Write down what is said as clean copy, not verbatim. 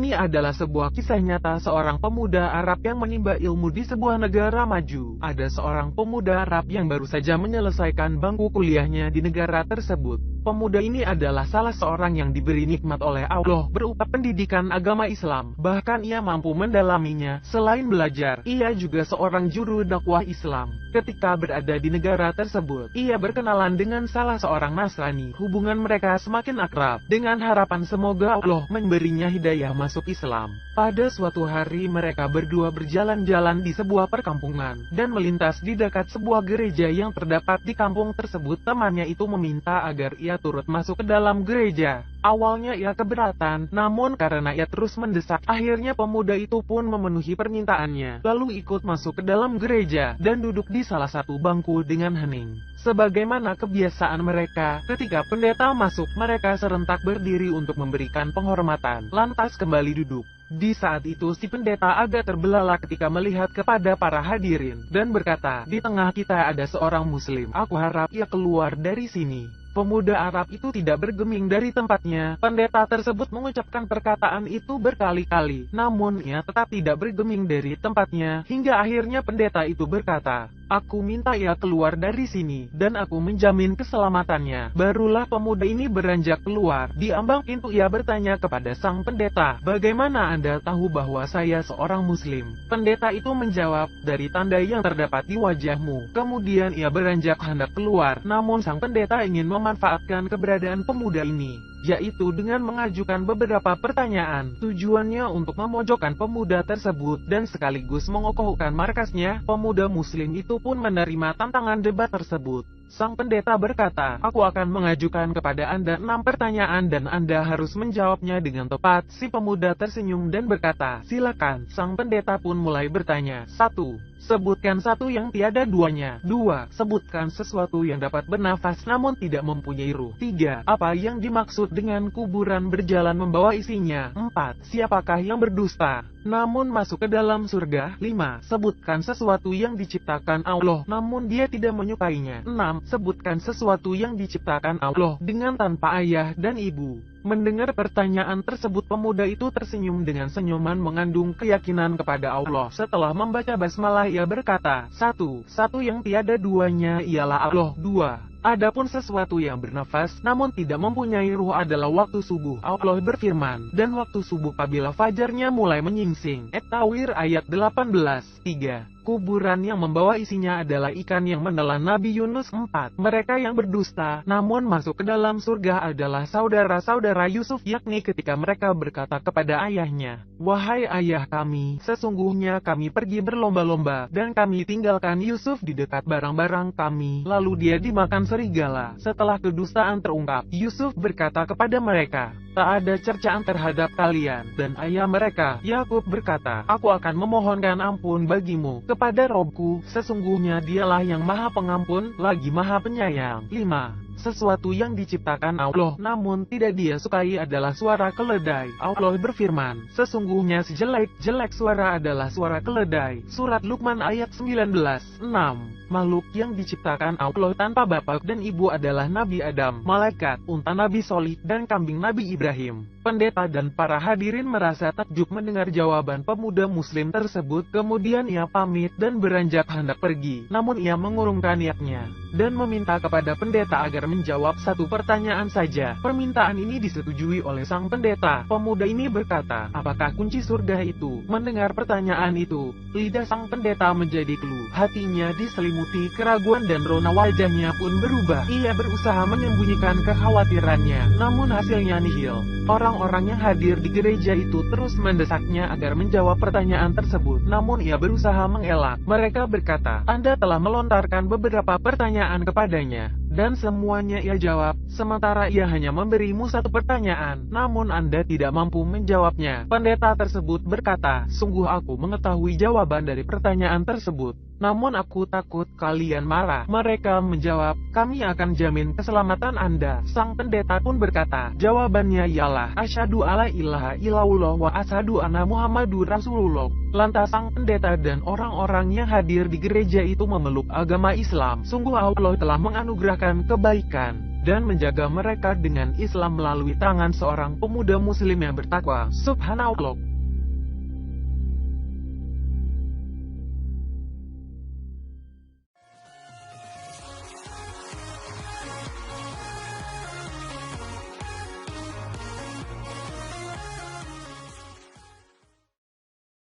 Ini adalah sebuah kisah nyata seorang pemuda Arab yang menimba ilmu di sebuah negara maju. Ada seorang pemuda Arab yang baru saja menyelesaikan bangku kuliahnya di negara tersebut. Pemuda ini adalah salah seorang yang diberi nikmat oleh Allah berupa pendidikan agama Islam. Bahkan ia mampu mendalaminya. Selain belajar, ia juga seorang juru dakwah Islam. Ketika berada di negara tersebut, ia berkenalan dengan salah seorang Nasrani. Hubungan mereka semakin akrab, dengan harapan semoga Allah memberinya hidayah masuk Islam. Pada suatu hari mereka berdua berjalan-jalan di sebuah perkampungan, dan melintas di dekat sebuah gereja yang terdapat di kampung tersebut. Temannya itu meminta agar ia turut masuk ke dalam gereja. Awalnya ia keberatan, namun karena ia terus mendesak, akhirnya pemuda itu pun memenuhi permintaannya, lalu ikut masuk ke dalam gereja, dan duduk di salah satu bangku dengan hening. Sebagaimana kebiasaan mereka, ketika pendeta masuk, mereka serentak berdiri untuk memberikan penghormatan, lantas kembali duduk. Di saat itu si pendeta agak terbelalak ketika melihat kepada para hadirin, dan berkata, "Di tengah kita ada seorang muslim, aku harap ia keluar dari sini." Pemuda Arab itu tidak bergeming dari tempatnya. Pendeta tersebut mengucapkan perkataan itu berkali-kali, namun ia tetap tidak bergeming dari tempatnya, hingga akhirnya pendeta itu berkata, "Aku minta ia keluar dari sini, dan aku menjamin keselamatannya." Barulah pemuda ini beranjak keluar. Di ambang pintu ia bertanya kepada sang pendeta, "Bagaimana Anda tahu bahwa saya seorang muslim?" Pendeta itu menjawab, "Dari tanda yang terdapat di wajahmu." Kemudian ia beranjak hendak keluar, namun sang pendeta ingin memanfaatkan keberadaan pemuda ini, yaitu dengan mengajukan beberapa pertanyaan. Tujuannya untuk memojokkan pemuda tersebut dan sekaligus mengokohkan markasnya. Pemuda muslim itu pun menerima tantangan debat tersebut. Sang pendeta berkata, "Aku akan mengajukan kepada Anda 6 pertanyaan dan Anda harus menjawabnya dengan tepat." Si pemuda tersenyum dan berkata, "Silakan." Sang pendeta pun mulai bertanya, 1. Sebutkan satu yang tiada duanya. 2. Sebutkan sesuatu yang dapat bernafas namun tidak mempunyai ruh. 3. Apa yang dimaksud dengan kuburan berjalan membawa isinya? 4. Siapakah yang berdusta namun masuk ke dalam surga? 5. Sebutkan sesuatu yang diciptakan Allah namun dia tidak menyukainya. 6. Sebutkan sesuatu yang diciptakan Allah dengan tanpa ayah dan ibu. Mendengar pertanyaan tersebut, pemuda itu tersenyum dengan senyuman mengandung keyakinan kepada Allah. Setelah membaca basmalah ia berkata, 1. Satu yang tiada duanya ialah Allah. 2. Adapun sesuatu yang bernafas namun tidak mempunyai ruh adalah waktu subuh. Allah berfirman, "Dan waktu subuh apabila fajarnya mulai menyingsing." At-Tawir ayat 18. 3. Kuburan yang membawa isinya adalah ikan yang menelan Nabi Yunus. 4. Mereka yang berdusta namun masuk ke dalam surga adalah saudara-saudara Yusuf, yakni ketika mereka berkata kepada ayahnya, "Wahai ayah kami, sesungguhnya kami pergi berlomba-lomba dan kami tinggalkan Yusuf di dekat barang-barang kami, lalu dia dimakan serigala." Setelah kedustaan terungkap, Yusuf berkata kepada mereka, "Tak ada cercaan terhadap kalian." Dan ayah mereka, Yakub, berkata, "Aku akan memohonkan ampun bagimu kepada Robku, sesungguhnya dialah yang maha pengampun, lagi maha penyayang." 5. Sesuatu yang diciptakan Allah namun tidak dia sukai adalah suara keledai. Allah berfirman, "Sesungguhnya sejelek-jelek suara adalah suara keledai." Surat Luqman ayat 19. 6. Makhluk yang diciptakan Allah tanpa bapak dan ibu adalah Nabi Adam, malaikat, unta Nabi Solih, dan kambing Nabi Ibrahim. Pendeta dan para hadirin merasa takjub mendengar jawaban pemuda muslim tersebut. Kemudian ia pamit dan beranjak hendak pergi, namun ia mengurungkan niatnya dan meminta kepada pendeta agar menjawab satu pertanyaan saja. Permintaan ini disetujui oleh sang pendeta. Pemuda ini berkata, "Apakah kunci surga itu?" Mendengar pertanyaan itu, lidah sang pendeta menjadi keluh. Hatinya diselimuti keraguan dan rona wajahnya pun berubah. Ia berusaha menyembunyikan kekhawatirannya, namun hasilnya nihil. Orang-orang yang hadir di gereja itu terus mendesaknya agar menjawab pertanyaan tersebut, namun ia berusaha mengelak. Mereka berkata, "Anda telah melontarkan beberapa pertanyaan kepadanya, dan semuanya ia jawab, sementara ia hanya memberimu satu pertanyaan, namun Anda tidak mampu menjawabnya." Pendeta tersebut berkata, "Sungguh aku mengetahui jawaban dari pertanyaan tersebut, namun aku takut kalian marah." Mereka menjawab, "Kami akan jamin keselamatan Anda." Sang pendeta pun berkata, jawabannya ialah, "Asyhadu alla ilaha illallah wa asyhadu anna Muhammadur Rasulullah." Lantas sang pendeta dan orang-orang yang hadir di gereja itu memeluk agama Islam. Sungguh Allah telah menganugerahkan kebaikan dan menjaga mereka dengan Islam melalui tangan seorang pemuda muslim yang bertakwa. Subhanallah.